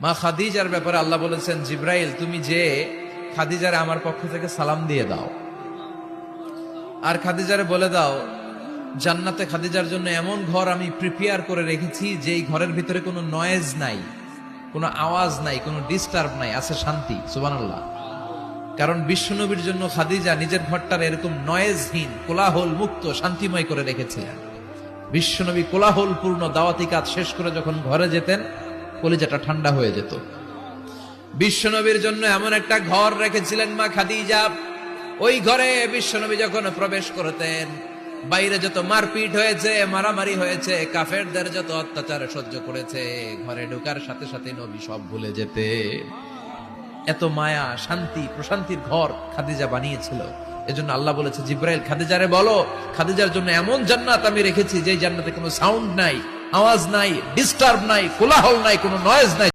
মা খাদিজার ব্যাপারে আল্লাহ বলেছেন, জিব্রাইল তুমি যে খাদিজারে আমার পক্ষ থেকে সালাম দিয়ে দাও, আর খাদিজারে বলে দাও জান্নাতে খাদিজার জন্য এমন ঘর আমি প্রিপেয়ার করে রেখেছি যেই ঘরের ভিতরে কোনো নয়েজ নাই, কোনো আওয়াজ নাই, কোনো ডিস্টার্ব নাই, আছে শান্তি। সুবহানাল্লাহ। কারণ বিশ্বনবীর জন্য খাদিজা নিজের ঘরটার এরকম নয়েজহীন, কোলাহল মুক্ত, শান্তিময় করে রেখেছিলেন। বিশ্বনবী কোলাহল পূর্ণ দাওয়াতি কাজ শেষ করে যখন ঘরে যেতেন, কলিজাটা ঠান্ডা হয়ে যেত। বিশ্বনবীর জন্য এমন একটা ঘর রেখেছিলেন মা খাদিজা, ওই ঘরে বিশ্বনবী যখন প্রবেশ করতেন, বাইরে যত মারপিট হয়েছে, মারামারি হয়েছে, কাফেরদের যত অত্যাচার সহ্য করেছে, ঘরে ঢোকার সাথে সাথে নবী সব ভুলে যেতে। এত মায়া, শান্তি, প্রশান্তির ঘর খাদিজা বানিয়েছিল। এজন্য আল্লাহ বলেছে, জিব্রাইল খাদিজারে বলো, খাদিজার জন্য এমন জান্নাত আমি রেখেছি যে জান্নাতে কোনো সাউন্ড নাই, আওয়াজ নাই, ডিস্টার্ব নাই, কোলাহল নাই, কোনো নয়েজ নাই।